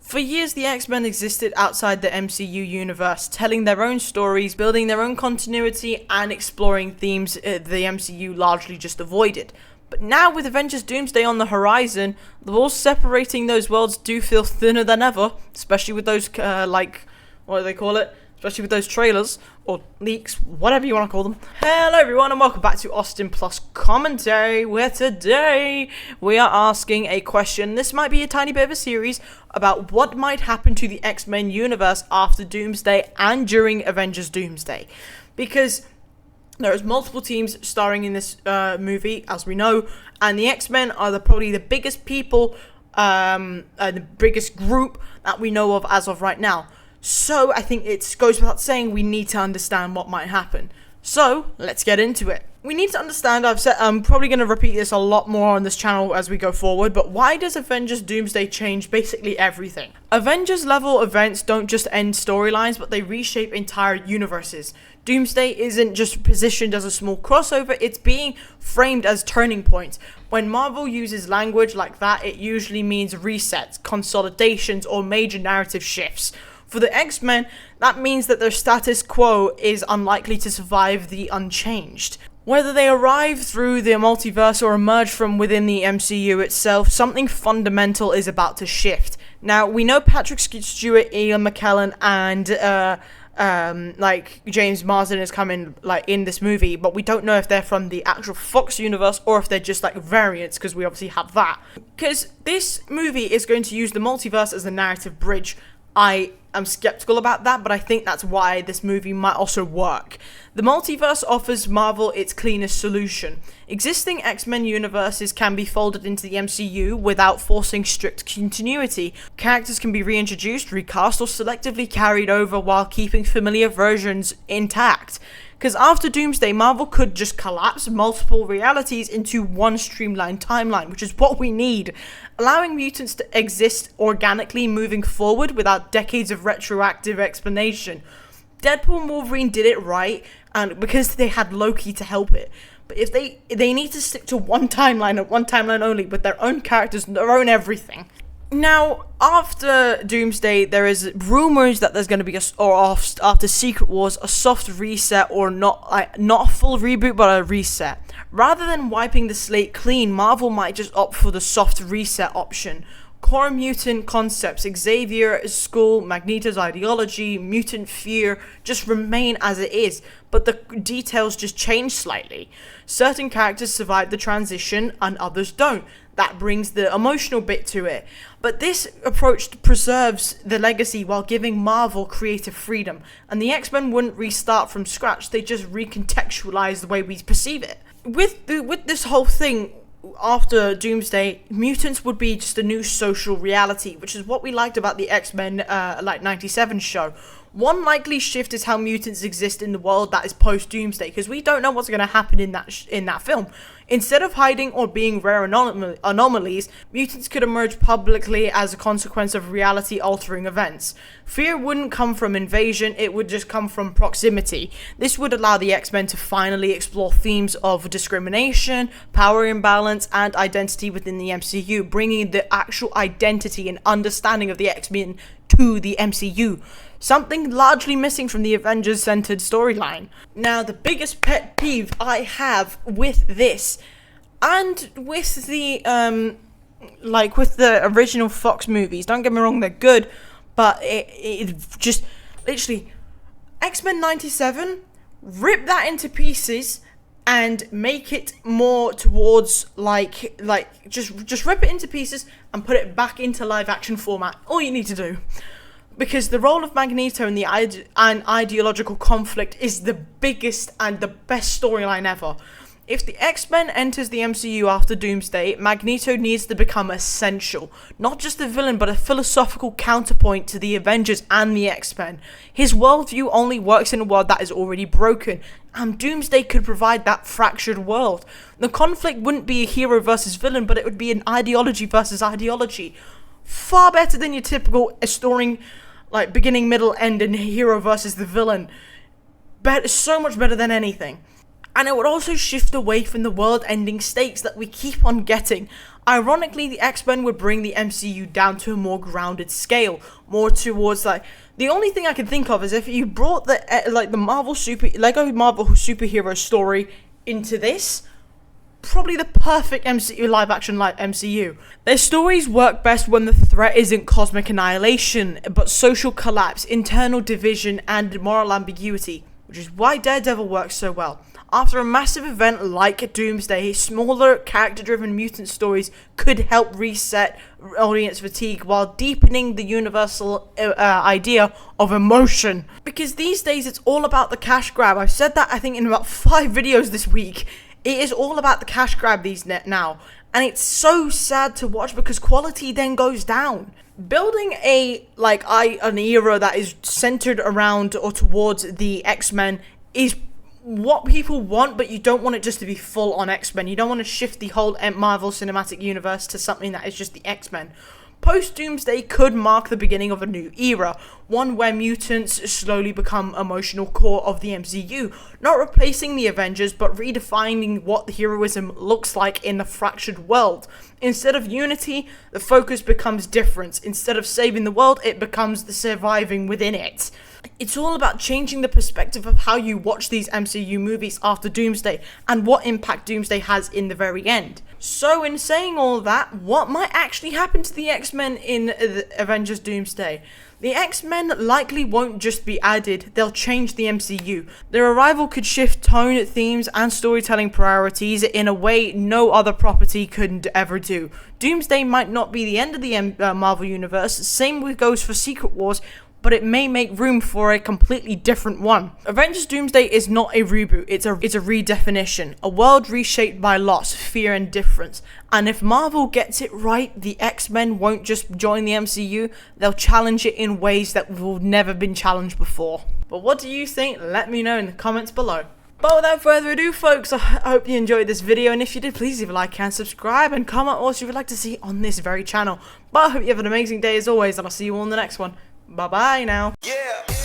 For years, the X-Men existed outside the MCU universe, telling their own stories, building their own continuity, and exploring themes the MCU largely just avoided. But now, with Avengers Doomsday on the horizon, the walls separating those worlds do feel thinner than ever, especially with those, what do they call it? Especially with those trailers, or leaks, whatever you want to call them. Hello everyone, and welcome back to AustinPlus Commentary, where today we are asking a question. This might be a tiny bit of a series about what might happen to the X-Men universe after Doomsday and during Avengers Doomsday. Because there's multiple teams starring in this movie, as we know, and the X-Men are probably the biggest people, the biggest group that we know of as of right now. So I think it goes without saying we need to understand what might happen. So let's get into it. We need to understand, I'm probably going to repeat this a lot more on this channel as we go forward, but why does Avengers Doomsday change basically everything? Avengers level events don't just end storylines, but they reshape entire universes. Doomsday isn't just positioned as a small crossover, it's being framed as turning points. When Marvel uses language like that, it usually means resets, consolidations, or major narrative shifts. For the X-Men, that means that their status quo is unlikely to survive the unchanged. Whether they arrive through the multiverse or emerge from within the MCU itself, something fundamental is about to shift. Now, we know Patrick Stewart, Ian McKellen, and James Marsden is coming in this movie, but we don't know if they're from the actual Fox universe or if they're just variants, because we obviously have that. Because this movie is going to use the multiverse as a narrative bridge. I am skeptical about that, but I think that's why this movie might also work. The multiverse offers Marvel its cleanest solution. Existing X-Men universes can be folded into the MCU without forcing strict continuity. Characters can be reintroduced, recast, or selectively carried over while keeping familiar versions intact. Because after Doomsday, Marvel could just collapse multiple realities into one streamlined timeline, which is what we need, allowing mutants to exist organically moving forward without decades of retroactive explanation. Deadpool and Wolverine did it right, and because they had Loki to help it. But if they need to stick to one timeline and one timeline only, with their own characters, their own everything. Now, after Doomsday, there is rumors that there's going to be after Secret Wars, a soft reset, or not a full reboot, but a reset. Rather than wiping the slate clean, Marvel might just opt for the soft reset option. Core mutant concepts, Xavier's school, Magneto's ideology, mutant fear just remain as it is, but the details just change slightly. Certain characters survive the transition and others don't. That brings the emotional bit to it. But this approach preserves the legacy while giving Marvel creative freedom. And the X-Men wouldn't restart from scratch, they just recontextualize the way we perceive it. With this whole thing, after Doomsday, mutants would be just a new social reality, which is what we liked about the X-Men 97 show. One likely shift is how mutants exist in the world that is post-Doomsday, because we don't know what's going to happen in that film. Instead of hiding or being rare anomalies, mutants could emerge publicly as a consequence of reality-altering events. Fear wouldn't come from invasion, it would just come from proximity. This would allow the X-Men to finally explore themes of discrimination, power imbalance, and identity within the MCU, bringing the actual identity and understanding of the X-Men to the MCU. Something largely missing from the Avengers-centered storyline. Now, the biggest pet peeve I have with this, and with the, with the original Fox movies, don't get me wrong, they're good, but it just, literally, X-Men 97, rip that into pieces, and make it more towards, just rip it into pieces, and put it back into live-action format. All you need to do. Because the role of Magneto in the ideological conflict is the biggest and the best storyline ever. If the X-Men enters the MCU after Doomsday, Magneto needs to become essential. Not just a villain, but a philosophical counterpoint to the Avengers and the X-Men. His worldview only works in a world that is already broken, and Doomsday could provide that fractured world. The conflict wouldn't be a hero versus villain, but it would be an ideology versus ideology. Far better than your typical story, beginning, middle, end, and hero versus the villain. So much better than anything. And it would also shift away from the world-ending stakes that we keep on getting. Ironically, the X-Men would bring the MCU down to a more grounded scale, more towards like, the only thing I can think of is if you brought the Lego Marvel superhero story into this, probably the perfect MCU live action like MCU. Their stories work best when the threat isn't cosmic annihilation, but social collapse, internal division, and moral ambiguity, which is why Daredevil works so well. After a massive event like Doomsday, smaller character-driven mutant stories could help reset audience fatigue while deepening the universal idea of emotion. Because these days it's all about the cash grab. I've said that I think in about 5 videos this week. It is all about the cash grab these now, and it's so sad to watch because quality then goes down. Building an era that is centered around or towards the X-Men is what people want, but you don't want it just to be full on X-Men. You don't want to shift the whole Marvel Cinematic Universe to something that is just the X-Men. Post-Doomsday could mark the beginning of a new era, one where mutants slowly become emotional core of the MCU, not replacing the Avengers, but redefining what heroism looks like in the fractured world. Instead of unity, the focus becomes difference. Instead of saving the world, it becomes the surviving within it. It's all about changing the perspective of how you watch these MCU movies after Doomsday, and what impact Doomsday has in the very end. So in saying all that, what might actually happen to the X-Men in the Avengers Doomsday? The X-Men likely won't just be added, they'll change the MCU. Their arrival could shift tone, themes, and storytelling priorities in a way no other property could ever do. Doomsday might not be the end of the Marvel Universe, same goes for Secret Wars, but it may make room for a completely different one. Avengers Doomsday is not a reboot, it's a redefinition. A world reshaped by loss, fear, and difference. And if Marvel gets it right, the X-Men won't just join the MCU, they'll challenge it in ways that have never been challenged before. But what do you think? Let me know in the comments below. But without further ado, folks, I hope you enjoyed this video, and if you did, please leave a like and subscribe, and comment what you would like to see on this very channel. But I hope you have an amazing day as always, and I'll see you all in the next one. Bye-bye now. Yeah.